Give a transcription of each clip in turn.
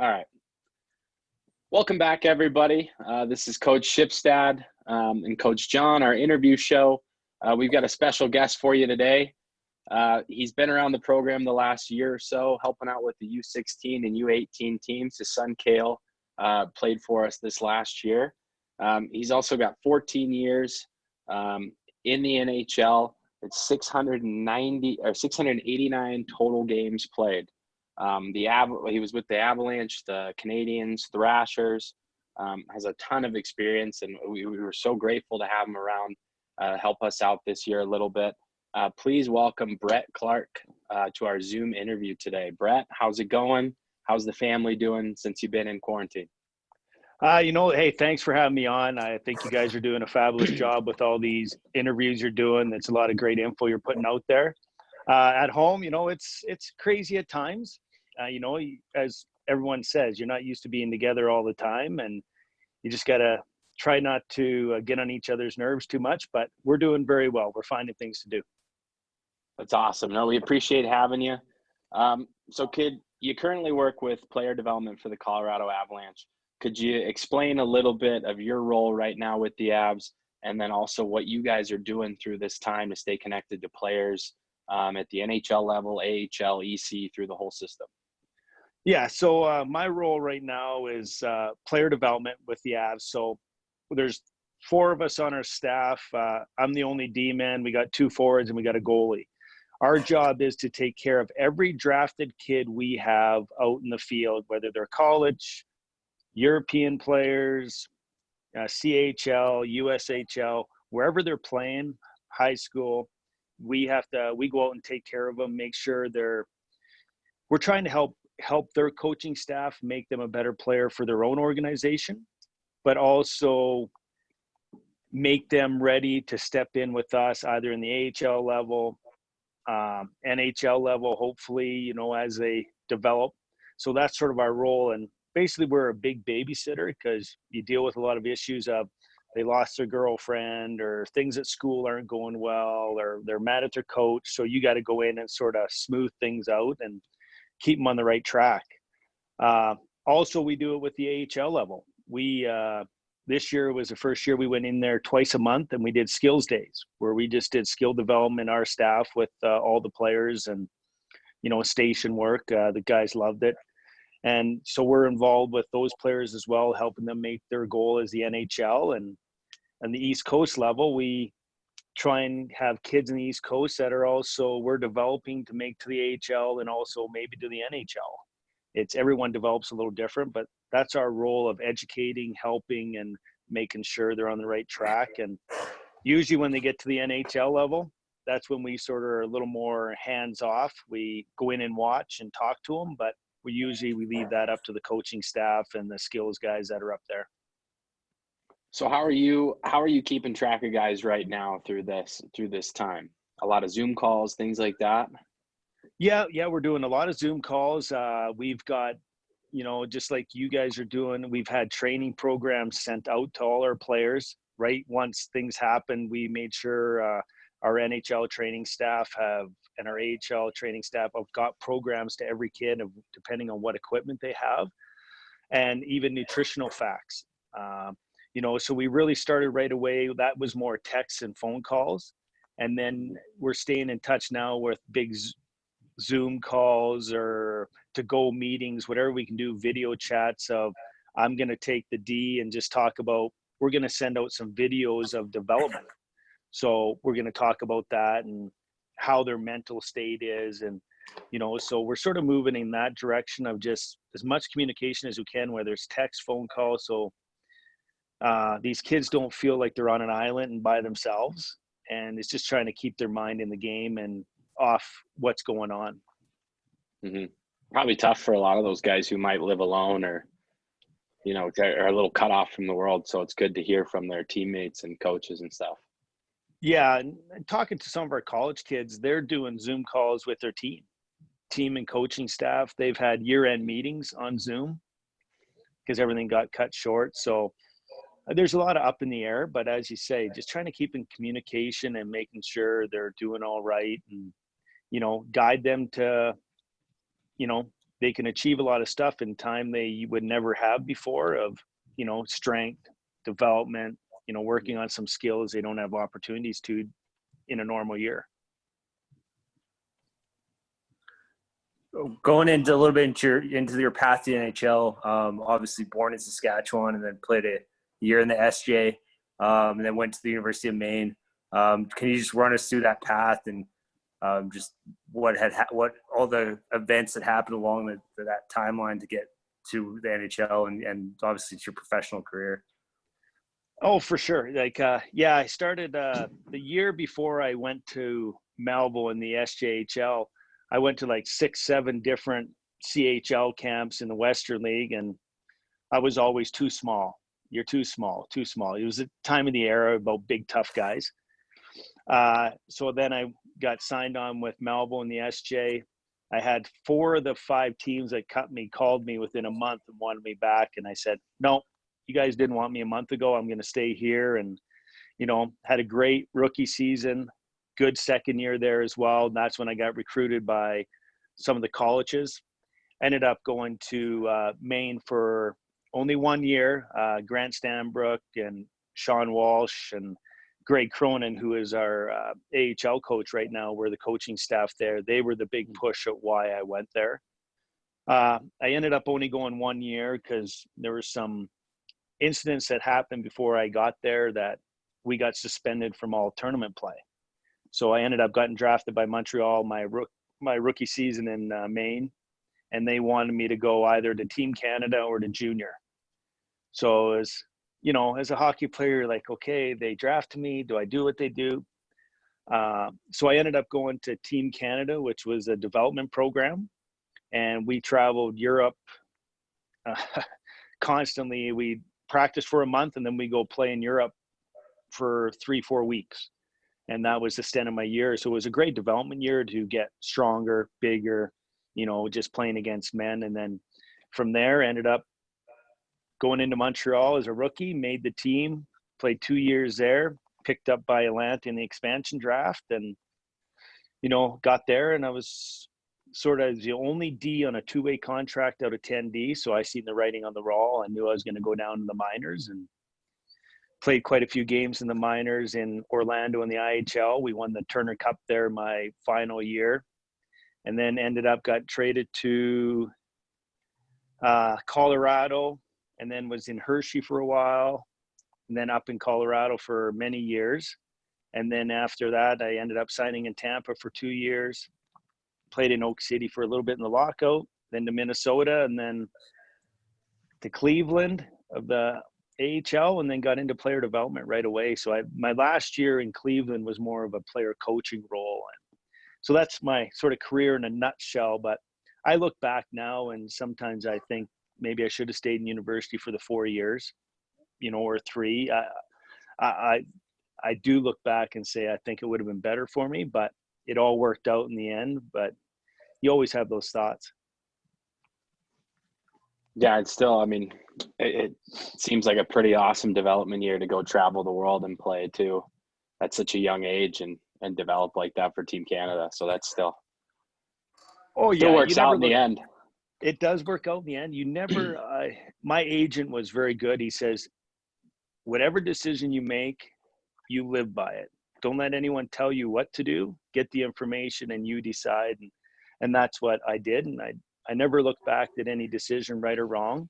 All right. Welcome back, everybody. This is Coach Shipstad and Coach John, our interview show. We've got a special guest for you today. He's been around the program the last year or so, helping out with the U16 and U18 teams. His son, Kale, played for us this last year. He's also got 14 years in the NHL. It's 689 total games played. He was with the Avalanche, the Canadians, Thrashers, has a ton of experience, and we were so grateful to have him around, help us out this year a little bit. Please welcome Brett Clark to our Zoom interview today. Brett, how's it going? How's the family doing since you've been in quarantine? Hey, thanks for having me on. I think you guys are doing a fabulous job with all these interviews you're doing. It's a lot of great info you're putting out there. At home, it's crazy at times. As everyone says, you're not used to being together all the time, and you just got to try not to get on each other's nerves too much, but we're doing very well. We're finding things to do. That's awesome. No, we appreciate having you. So kid, you currently work with player development for the Colorado Avalanche. Could you explain a little bit of your role right now with the Avs, and then also what you guys are doing through this time to stay connected to players at the NHL level, AHL, EC, through the whole system? Yeah, so my role right now is player development with the Avs. So there's 4 of us on our staff. I'm the only D-man. We got 2 forwards and we got a goalie. Our job is to take care of every drafted kid we have out in the field, whether they're college, European players, CHL, USHL, wherever they're playing, high school. We go out and take care of them, make sure we're trying to help their coaching staff make them a better player for their own organization, but also make them ready to step in with us either in the AHL level, NHL level, hopefully, as they develop. So that's sort of our role. And basically we're a big babysitter because you deal with a lot of issues of they lost their girlfriend or things at school aren't going well, or they're mad at their coach. So you got to go in and sort of smooth things out and keep them on the right track. Also, we do it with the AHL level. This year was the first year we went in there twice a month, and we did skills days where we just did skill development, our staff with all the players, and station work. The guys loved it. And so we're involved with those players as well, helping them make their goal as the NHL. And the East Coast level, we try and have kids in the East Coast that are also we're developing to make to the AHL and also maybe to the NHL. It's everyone develops a little different, but that's our role of educating, helping, and making sure they're on the right track. And usually when they get to the NHL level, that's when we sort of are a little more hands off. We go in and watch and talk to them, but we leave that up to the coaching staff and the skills guys that are up there. So how are you keeping track of guys right now through this time? A lot of Zoom calls, things like that? Yeah, we're doing a lot of Zoom calls. We've got, just like you guys are doing, we've had training programs sent out to all our players, right? Once things happen, we made sure our NHL training staff and our AHL training staff have got programs to every kid depending on what equipment they have, and even nutritional facts. So we really started right away. That was more texts and phone calls. And then we're staying in touch now with big Zoom calls or to-go meetings, whatever we can do, video chats of I'm going to take the D and just talk about, we're going to send out some videos of development. So we're going to talk about that and how their mental state is. And, so we're sort of moving in that direction of just as much communication as we can, whether it's text, phone call. So these kids don't feel like they're on an island and by themselves. And it's just trying to keep their mind in the game and off what's going on. Mm-hmm. Probably tough for a lot of those guys who might live alone or, are a little cut off from the world. So it's good to hear from their teammates and coaches and stuff. Yeah. And talking to some of our college kids, they're doing Zoom calls with their team and coaching staff. They've had year-end meetings on Zoom because everything got cut short. So there's a lot of up in the air, but as you say, just trying to keep in communication and making sure they're doing all right and, guide them to, they can achieve a lot of stuff in time they would never have before of, strength, development, working on some skills they don't have opportunities to in a normal year. Going into a little bit into your path to the NHL, obviously born in Saskatchewan and then played a year in the SJ, and then went to the University of Maine. Can you just run us through that path and just what all the events that happened along that timeline to get to the NHL and obviously to your professional career? Oh, for sure. I started the year before I went to Melville in the SJHL. I went to like 6-7 different CHL camps in the Western League, and I was always too small. You're too small. It was the time of the era about big, tough guys. So then I got signed on with Melville in the SJ. I had 4 of the 5 teams that cut me called me within a month and wanted me back. And I said, no, you guys didn't want me a month ago. I'm going to stay here. And, had a great rookie season, good second year there as well. And that's when I got recruited by some of the colleges. Ended up going to Maine for only 1 year. Grant Stanbrook and Sean Walsh and Greg Cronin, who is our AHL coach right now, we're the coaching staff there. They were the big push of why I went there. I ended up only going 1 year because there were some incidents that happened before I got there that we got suspended from all tournament play. So I ended up getting drafted by Montreal my rookie season in Maine, and they wanted me to go either to Team Canada or to junior. So as a hockey player, like, okay, they drafted me. Do I do what they do? So I ended up going to Team Canada, which was a development program, and we traveled Europe constantly. We practiced for a month, and then we go play in Europe for 3-4 weeks. And that was the extent of my year. So it was a great development year to get stronger, bigger, just playing against men. And then from there, ended up going into Montreal as a rookie, made the team, played 2 years there, picked up by Avalanche in the expansion draft, and, got there. And I was sort of the only D on a 2-way contract out of 10 D. So I seen the writing on the wall. I knew I was going to go down to the minors and played quite a few games in the minors in Orlando in the IHL. We won the Turner Cup there my final year, and then got traded to Colorado, and then was in Hershey for a while, and then up in Colorado for many years. And then after that, I ended up signing in Tampa for 2 years, played in Oak City for a little bit in the lockout, then to Minnesota, and then to Cleveland of the AHL, and then got into player development right away. So my last year in Cleveland was more of a player coaching role. And so that's my sort of career in a nutshell. But I look back now, and sometimes I think maybe I should have stayed in university for the 4 years, or 3. I do look back and say I think it would have been better for me, but it all worked out in the end. But you always have those thoughts. Yeah, it's still, it seems like a pretty awesome development year to go travel the world and play too at such a young age and develop like that for Team Canada. So that's still works out in the end. It does work out in the end. You never, my agent was very good. He says, whatever decision you make, you live by it. Don't let anyone tell you what to do. Get the information and you decide. And that's what I did. And I never looked back at any decision, right or wrong.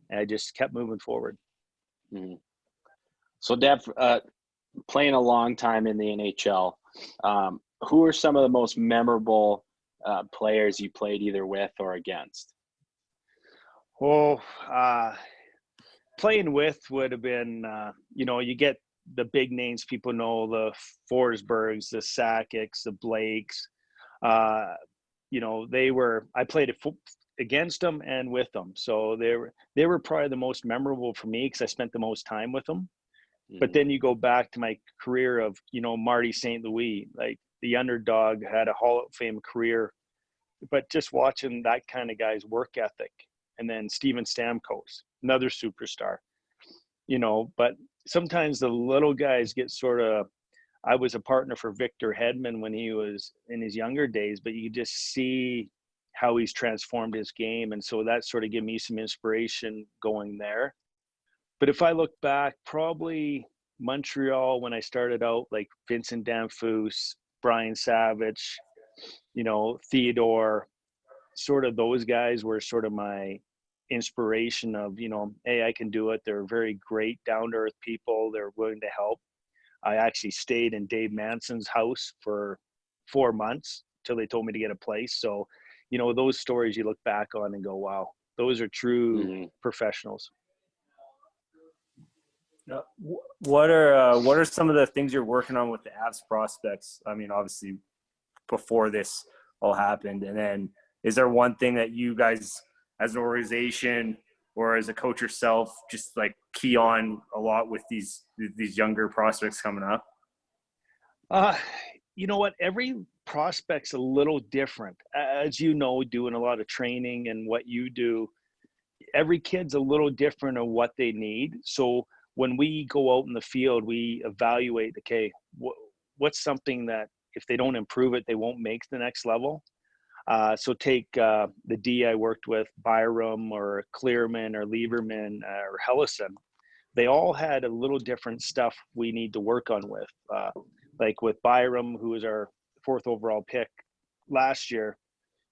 And I just kept moving forward. Mm-hmm. So, Dev, playing a long time in the NHL, who are some of the most memorable players you played either with or against? Well, playing with would have been, you get the big names people know, the Forsbergs, the Sakic's, the Blakes. I played against them and with them. So they were probably the most memorable for me because I spent the most time with them. Mm-hmm. But then you go back to my career of, Marty St. Louis, like the underdog, had a Hall of Fame career, but just watching that kind of guy's work ethic. And then Steven Stamkos, another superstar, but sometimes the little guys get I was a partner for Victor Hedman when he was in his younger days, but you just see how he's transformed his game. And so that sort of gave me some inspiration going there. But if I look back, probably Montreal when I started out, like Vincent Danfus, Brian Savage, Theodore, sort of those guys were sort of my inspiration of, hey, I can do it. They're very great, down-to-earth people. They're willing to help. I actually stayed in Dave Manson's house for 4 months till they told me to get a place. So, those stories you look back on and go, wow, those are true professionals. What are some of the things you're working on with the Avs prospects? I mean, obviously before this all happened, and then is there one thing that you guys as an organization or as a coach yourself just like key on a lot with these younger prospects coming up? You know what? Every prospect's a little different. As you know, doing a lot of training and what you do, every kid's a little different of what they need. So when we go out in the field, we evaluate, okay, what's something that if they don't improve it, they won't make the next level. So take the D I worked with, Byram or Clearman or Lieberman or Hellison. They all had a little different stuff we need to work on with. Like with Byram, who was our 4th overall pick last year,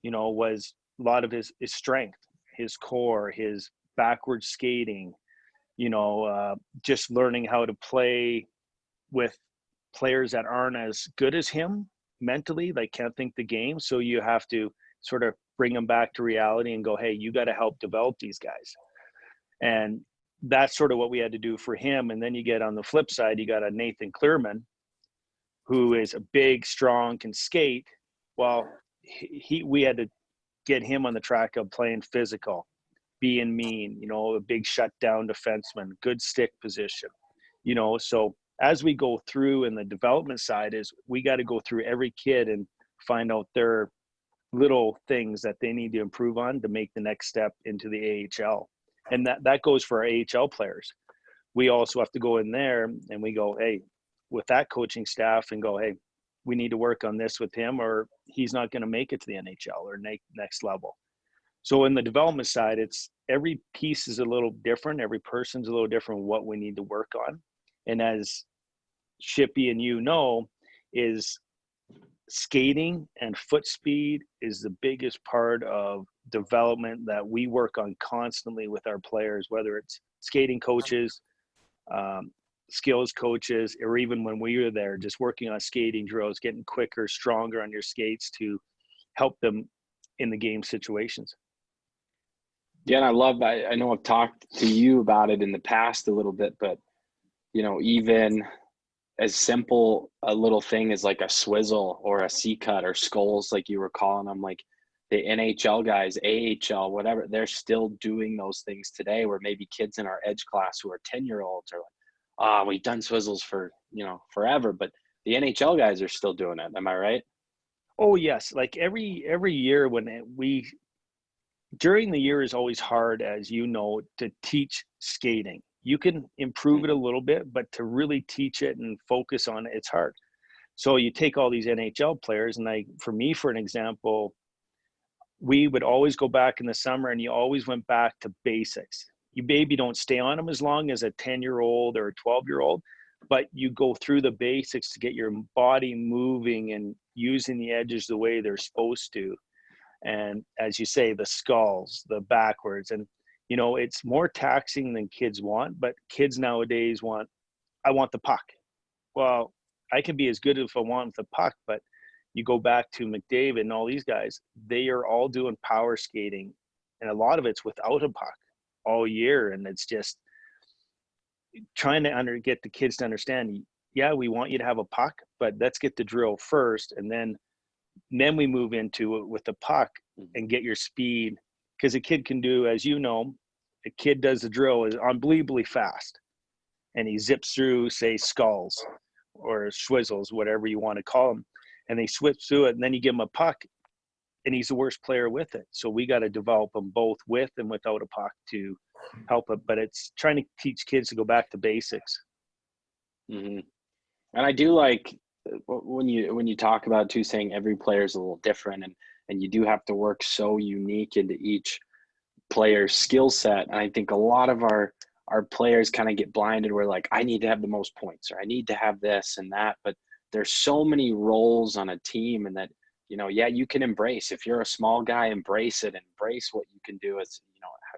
was a lot of his strength, his core, his backward skating, just learning how to play with players that aren't as good as him mentally, like can't think the game. So you have to sort of bring them back to reality and go, hey, you got to help develop these guys. And that's sort of what we had to do for him. And then you get on the flip side, you got a Nathan Clearman, who is a big, strong, can skate. Well, we had to get him on the track of playing physical, being mean, a big shutdown defenseman, good stick position, so as we go through in the development side is we got to go through every kid and find out their little things that they need to improve on to make the next step into the AHL. And that goes for our AHL players. We also have to go in there and we go, hey, with that coaching staff and go, hey, we need to work on this with him or he's not going to make it to the NHL or next level. So in the development side, it's every piece is a little different. Every person's a little different what we need to work on. And as Shippy and is skating and foot speed is the biggest part of development that we work on constantly with our players, whether it's skating coaches, skills coaches, or even when we were there, just working on skating drills, getting quicker, stronger on your skates to help them in the game situations. Yeah, and I know I've talked to you about it in the past a little bit, but, even as simple a little thing as like a swizzle or a C-cut or skulls, like you were calling them, like the NHL guys, AHL, whatever, they're still doing those things today where maybe kids in our edge class who are 10-year-olds are like, we've done swizzles for, forever, but the NHL guys are still doing it. Am I right? Oh, yes. Like every year during the year is always hard, as to teach skating. You can improve it a little bit, but to really teach it and focus on it, it's hard. So you take all these NHL players, and for an example, we would always go back in the summer and you always went back to basics. You maybe don't stay on them as long as a 10-year-old or a 12-year-old, but you go through the basics to get your body moving and using the edges the way they're supposed to. And as you say, the skulls, the backwards, and it's more taxing than kids want, but kids nowadays I want the puck. Well, I can be as good if I want the puck, but you go back to McDavid and all these guys, they are all doing power skating, and a lot of it's without a puck all year. And it's just trying to get the kids to understand, yeah, we want you to have a puck, but let's get the drill first. And then we move into it with the puck and get your speed. Because a kid can do, as a kid does the drill is unbelievably fast. And he zips through, say, skulls or swizzles, whatever you want to call them. And they switch through it. And then you give him a puck, and he's the worst player with it. So we got to develop them both with and without a puck to help it. But it's trying to teach kids to go back to basics. Mm-hmm. And I do like when you talk about too, saying every player is a little different, and you do have to work so unique into each player's skill set. And I think a lot of our players kind of get blinded. We're like, I need to have the most points, or I need to have this and that. But there's so many roles on a team, and that, yeah, you can embrace. If you're a small guy, embrace it. Embrace what you can do as,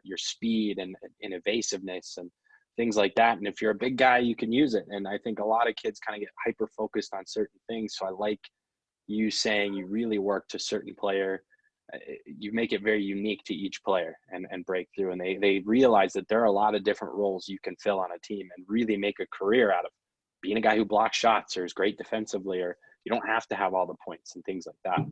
your speed and evasiveness and things like that. And if you're a big guy, you can use it. And I think a lot of kids kind of get hyper focused on certain things. So I like you saying you really work to certain player. You make it very unique to each player and break through. And they realize that there are a lot of different roles you can fill on a team and really make a career out of being a guy who blocks shots or is great defensively, or you don't have to have all the points and things like that.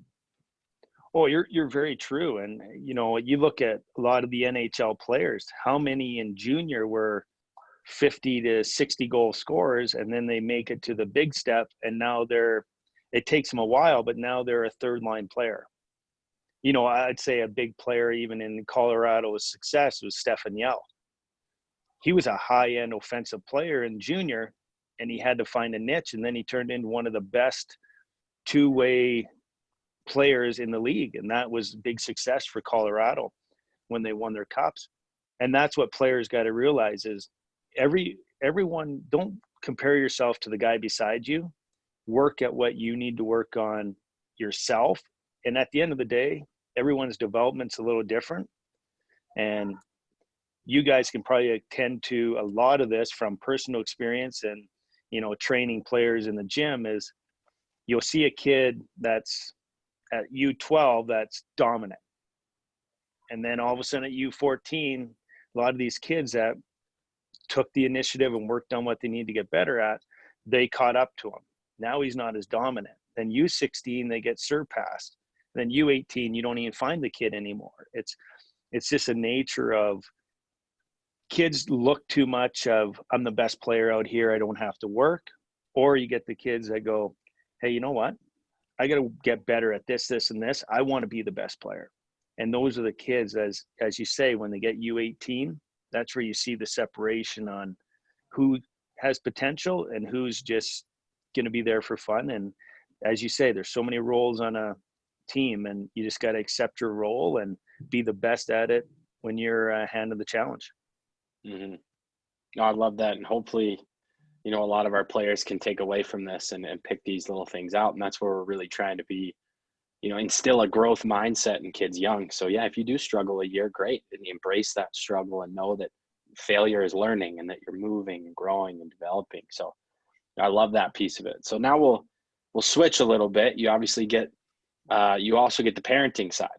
Oh, you're very true. And, you look at a lot of the NHL players, how many in junior were 50 to 60 goal scorers, and then they make it to the big step, and now it takes them a while, but now they're a third line player. I'd say a big player even in Colorado's success was Stefan Yell. He was a high-end offensive player in junior, and he had to find a niche, and then he turned into one of the best two-way players in the league, and that was big success for Colorado when they won their cups. And that's what players got to realize is everyone, don't compare yourself to the guy beside you. Work at what you need to work on yourself. And at the end of the day, everyone's development's a little different. And you guys can probably attend to a lot of this from personal experience and, training players in the gym. Is you'll see a kid that's at U12 that's dominant. And then all of a sudden at U14, a lot of these kids that took the initiative and worked on what they need to get better at, they caught up to him. Now he's not as dominant. Then U16, they get surpassed. Then U18, you don't even find the kid anymore. It's just a nature of kids look too much of, I'm the best player out here, I don't have to work. Or you get the kids that go, hey, you know what? I got to get better at this, and this. I want to be the best player. And those are the kids, as you say, when they get U18, that's where you see the separation on who has potential and who's just going to be there for fun. And as you say, there's so many roles on a team, and you just got to accept your role and be the best at it when you're handed the challenge. Mm-hmm. No, I love that. And hopefully, a lot of our players can take away from this and pick these little things out. And that's where we're really trying to be, instill a growth mindset in kids young. So yeah, if you do struggle a year, great. And embrace that struggle and know that failure is learning and that you're moving and growing and developing. So I love that piece of it. So now we'll switch a little bit. You obviously you also get the parenting side,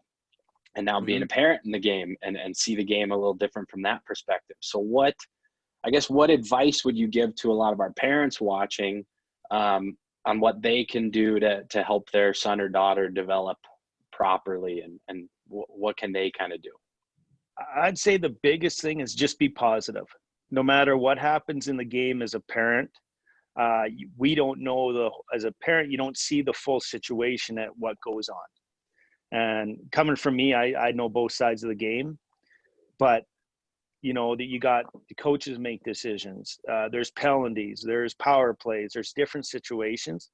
and now being a parent in the game and see the game a little different from that perspective. So what advice would you give to a lot of our parents watching on what they can do to help their son or daughter develop properly, and what can they kind of do? I'd say the biggest thing is just be positive. No matter what happens in the game as a parent, we don't know as a parent, you don't see the full situation at what goes on. And coming from me, I know both sides of the game, but that you got the coaches make decisions. There's penalties, there's power plays, there's different situations.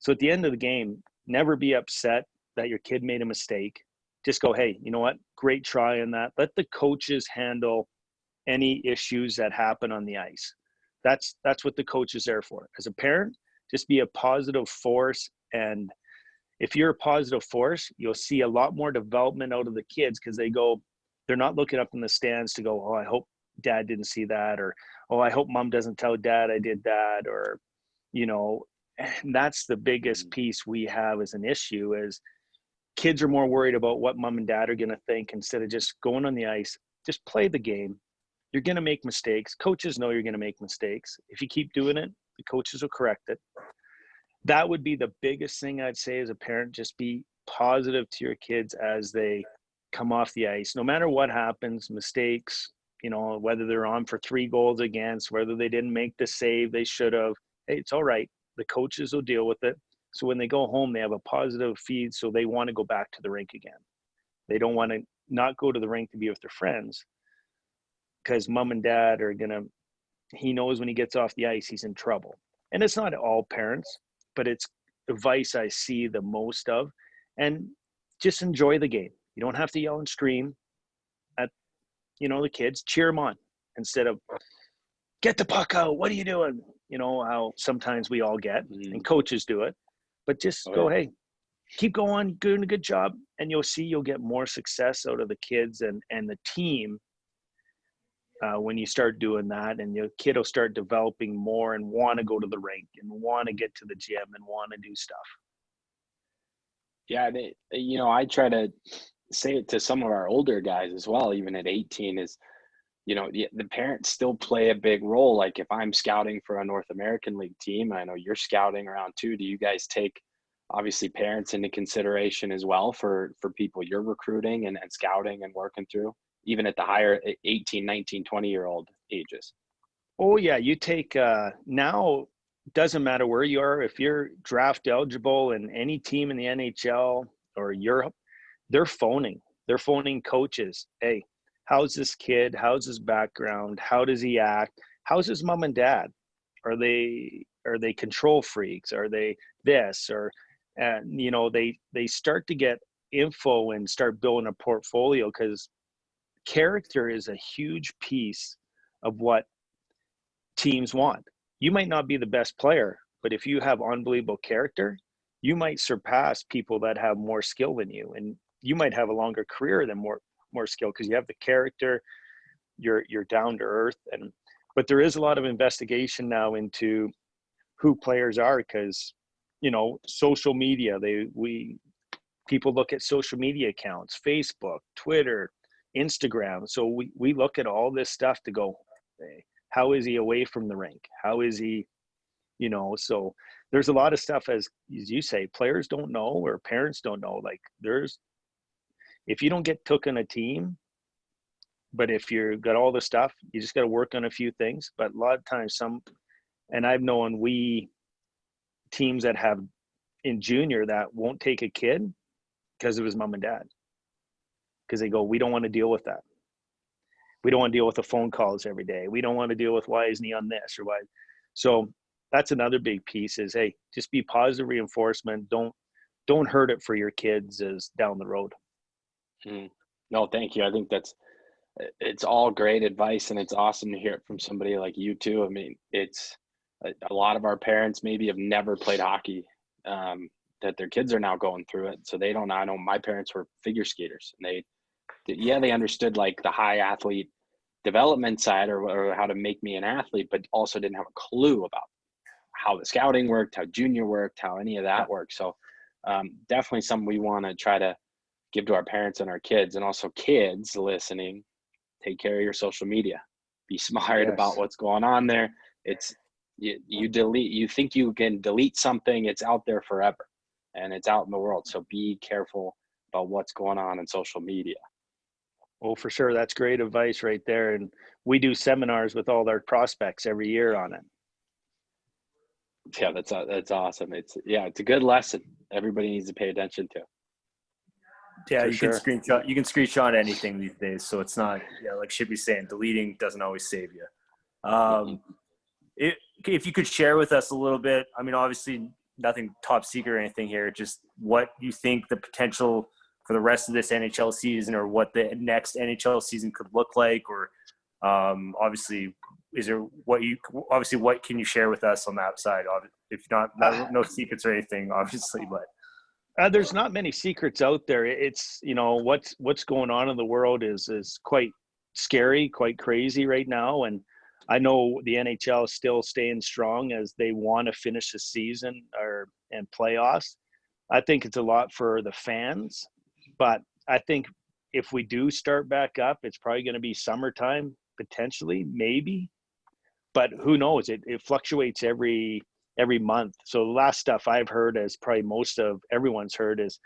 So at the end of the game, never be upset that your kid made a mistake. Just go, hey, you know what? Great try on that. Let the coaches handle any issues that happen on the ice. That's what the coach is there for. As a parent, just be a positive force. And if you're a positive force, you'll see a lot more development out of the kids, because they're not looking up in the stands to go, oh, I hope dad didn't see that, or, oh, I hope mom doesn't tell dad I did that, or, and that's the biggest piece we have as an issue is kids are more worried about what mom and dad are going to think instead of just going on the ice. Just play the game. You're going to make mistakes. Coaches know you're going to make mistakes. If you keep doing it, the coaches will correct it. That would be the biggest thing I'd say as a parent. Just be positive to your kids as they come off the ice. No matter what happens, mistakes, whether they're on for 3 goals against, whether they didn't make the save they should have, hey, it's all right. The coaches will deal with it. So when they go home, they have a positive feed, so they want to go back to the rink again. They don't want to not go to the rink to be with their friends, because mom and dad are he knows when he gets off the ice, he's in trouble. And it's not all parents, but it's advice I see the most of. And just enjoy the game. You don't have to yell and scream at, the kids. Cheer them on instead of, get the puck out. What are you doing? You know how sometimes we all get, and coaches do it. But just go, hey, keep going, doing a good job, and you'll get more success out of the kids and the team when you start doing that, and your kid will start developing more and want to go to the rink and want to get to the gym and want to do stuff. Yeah, I try to say it to some of our older guys as well, even at 18, is, the parents still play a big role. Like if I'm scouting for a North American League team, I know you're scouting around too. Do you guys take obviously parents into consideration as well for people you're recruiting and scouting and working through, even at the higher 18, 19, 20-year-old ages? Oh yeah, you take now, doesn't matter where you are. If you're draft eligible in any team in the NHL or Europe, they're phoning coaches. Hey, how's this kid? How's his background? How does he act? How's his mom and dad? Are they control freaks? Are they this? Or they start to get info and start building a portfolio, because character is a huge piece of what teams want. You might not be the best player, but if you have unbelievable character, you might surpass people that have more skill than you, and you might have a longer career than more skill, because you have the character. You're down to earth. But there is a lot of investigation now into who players are, because social media, people look at social media accounts, Facebook, Twitter, Instagram. So we look at all this stuff to go, hey, how is he away from the rink? How is he, so there's a lot of stuff, as you say, players don't know or parents don't know. Like if you don't get took on a team, but if you've got all the stuff, you just got to work on a few things. But a lot of times and I've known teams that have in junior that won't take a kid because of his mom and dad, because they go, we don't want to deal with that. We don't want to deal with the phone calls every day. We don't want to deal with why isn't he on this or why. So that's another big piece is, hey, just be positive reinforcement. Don't hurt it for your kids as down the road. No, thank you. I think it's all great advice, and it's awesome to hear it from somebody like you too. I mean, it's a lot of our parents maybe have never played hockey, that their kids are now going through it. So they don't. I know my parents were figure skaters, and they understood like the high athlete development side or how to make me an athlete, but also didn't have a clue about how the scouting worked, how junior worked, how any of that worked. So definitely something we want to try to give to our parents and our kids, and also kids listening, take care of your social media, be smart about what's going on there. It's you think you can delete something, it's out there forever and it's out in the world. So be careful about what's going on in social media. Oh, for sure. That's great advice right there. And we do seminars with all our prospects every year on it. Yeah, that's awesome. It's a good lesson. Everybody needs to pay attention to. Yeah, you can screenshot anything these days. So it's not, like Shippy's saying, deleting doesn't always save you. If you could share with us a little bit, I mean, obviously nothing top secret or anything here, just what you think the potential for the rest of this NHL season, or what the next NHL season could look like, or obviously what can you share with us on that side? If not, no secrets or anything, obviously, but there's not many secrets out there. It's what's going on in the world is quite scary, quite crazy right now, and I know the NHL is still staying strong as they want to finish the season and playoffs. I think it's a lot for the fans, but I think if we do start back up, it's probably going to be summertime, potentially, maybe. But who knows? It fluctuates every month. So the last stuff I've heard, as probably most of everyone's heard, is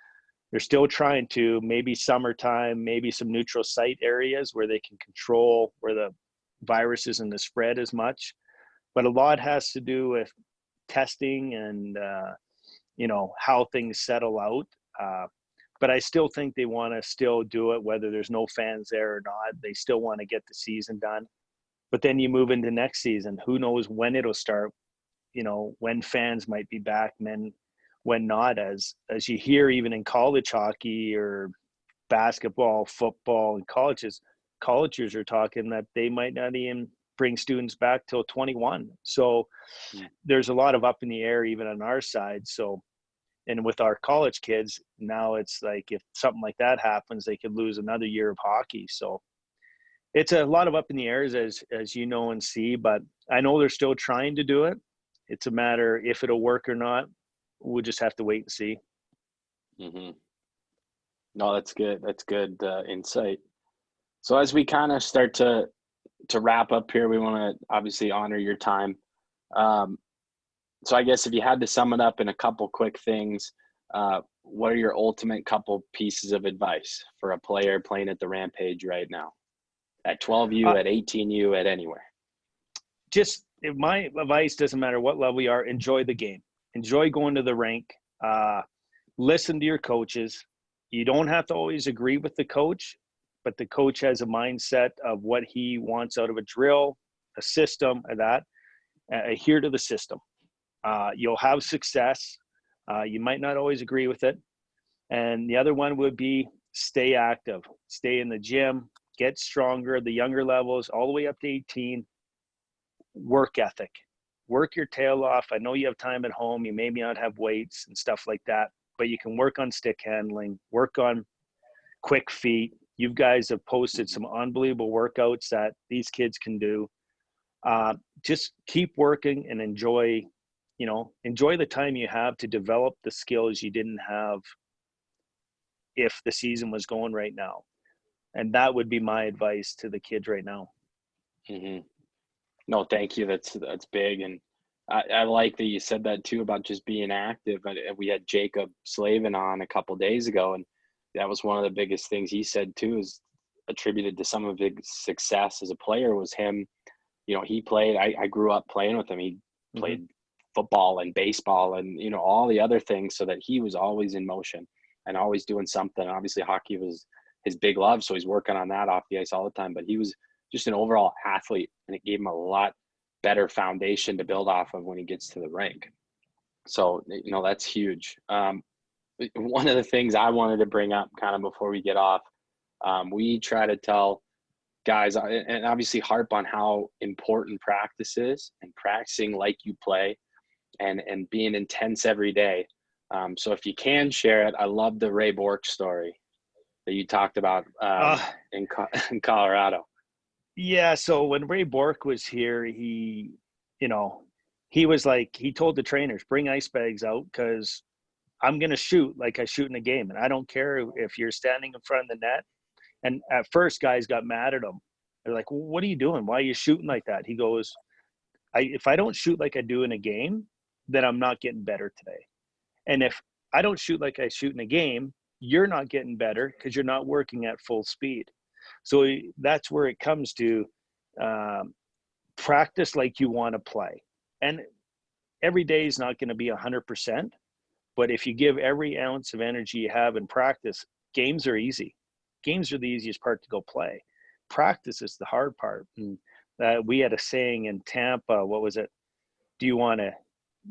they're still trying to maybe summertime, maybe some neutral site areas where they can control where the virus isn't spread as much. But a lot has to do with testing and how things settle out. But I still think they want to still do it, whether there's no fans there or not. They still want to get the season done. But then you move into next season. Who knows when it'll start, when fans might be back, when not, as you hear even in college hockey or basketball, football, and colleges are talking that they might not even bring students back till 21. So there's a lot of up in the air even on our side. So, and with our college kids now, it's like if something like that happens, they could lose another year of hockey. So it's a lot of up in the air, as you know and see, but I know they're still trying to do it. It's a matter if it'll work or not. We'll just have to wait and see. Mm-hmm. No, that's good. That's good insight. So as we kind of start to wrap up here, we want to obviously honor your time. So I guess if you had to sum it up in a couple quick things, what are your ultimate couple pieces of advice for a player playing at the Rampage right now? At 12U, at 18U, at anywhere? Just, if my advice, doesn't matter what level you are, enjoy the game. Enjoy going to the rink. Listen to your coaches. You don't have to always agree with the coach, but the coach has a mindset of what he wants out of a drill, a system, and that. Adhere to the system. You'll have success. You might not always agree with it. And the other one would be stay active. Stay in the gym. Get stronger. The younger levels, all the way up to 18. Work ethic. Work your tail off. I know you have time at home. You may not have weights and stuff like that, but you can work on stick handling, work on quick feet. You guys have posted some unbelievable workouts that these kids can do. Just keep working and enjoy the time you have to develop the skills you didn't have if the season was going right now. And that would be my advice to the kids right now. Mm-hmm. No, thank you. That's big. And I like that you said that too about just being active. And we had Jacob Slavin on a couple of days ago, and that was one of the biggest things he said too, is attributed to some of his success as a player was him. He played, I grew up playing with him. He played football and baseball and, all the other things, so that he was always in motion and always doing something. Obviously hockey was his big love, so he's working on that off the ice all the time, but he was just an overall athlete, and it gave him a lot better foundation to build off of when he gets to the rink. So, that's huge. One of the things I wanted to bring up kind of before we get off, we try to tell guys and obviously harp on how important practice is, and practicing like you play and being intense every day. So if you can share it, I love the Ray Bork story that you talked about in Colorado. Yeah. So when Ray Bork was here, he was like, he told the trainers, bring ice bags out, because I'm going to shoot like I shoot in a game. And I don't care if you're standing in front of the net. And at first guys got mad at him. They're like, well, what are you doing? Why are you shooting like that? He goes, if I don't shoot like I do in a game, then I'm not getting better today. And if I don't shoot like I shoot in a game, you're not getting better because you're not working at full speed. So that's where it comes to practice like you want to play. And every day is not going to be 100%, but if you give every ounce of energy you have in practice, games are easy. Games are the easiest part to go play. Practice is the hard part. And we had a saying in Tampa, what was it?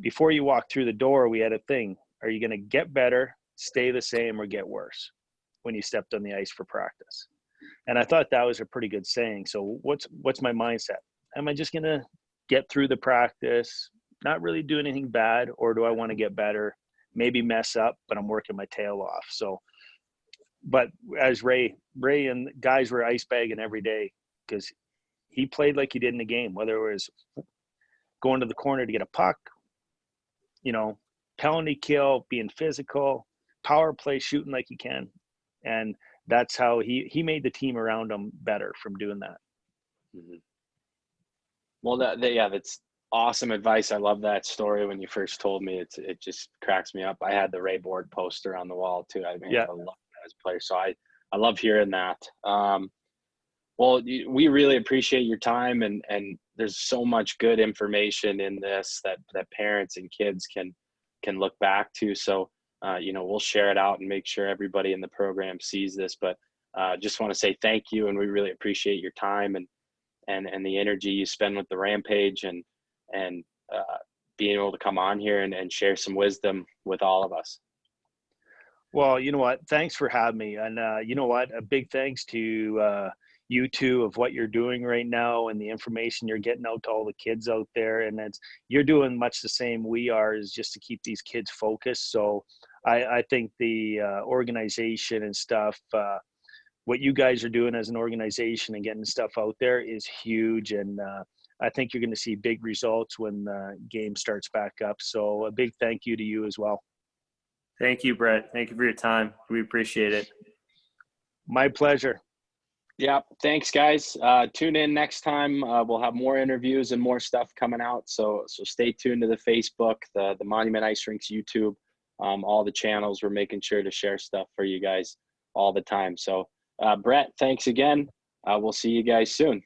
Before you walk through the door, we had a thing. Are you going to get better, stay the same, or get worse when you stepped on the ice for practice? And I thought that was a pretty good saying. So what's my mindset? Am I just going to get through the practice, not really do anything bad, or do I want to get better, maybe mess up, but I'm working my tail off? So, but as Ray and guys were ice bagging every day, because he played like he did in the game, whether it was going to the corner to get a puck, penalty kill, being physical, power play, shooting like he can. And that's how he made the team around him better from doing that. Mm-hmm. Well, that's awesome advice. I love that story. When you first told me, it just cracks me up. I had the Ray Borg poster on the wall too. I love that as a player. So I love hearing that. Well, we really appreciate your time, and there's so much good information in this that parents and kids can look back to. So, we'll share it out and make sure everybody in the program sees this, but just want to say thank you. And we really appreciate your time and the energy you spend with the Rampage and being able to come on here and share some wisdom with all of us. Well, you know what? Thanks for having me. And you know what? A big thanks to you two of what you're doing right now and the information you're getting out to all the kids out there. And you're doing much the same we are, is just to keep these kids focused. So I think the organization and stuff, what you guys are doing as an organization and getting stuff out there is huge. And I think you're going to see big results when the game starts back up. So a big thank you to you as well. Thank you, Brett. Thank you for your time. We appreciate it. My pleasure. Yeah, thanks, guys. Tune in next time. We'll have more interviews and more stuff coming out. So stay tuned to the Facebook, the Monument Ice Rinks YouTube, all the channels. We're making sure to share stuff for you guys all the time. So, Brett, thanks again. We'll see you guys soon.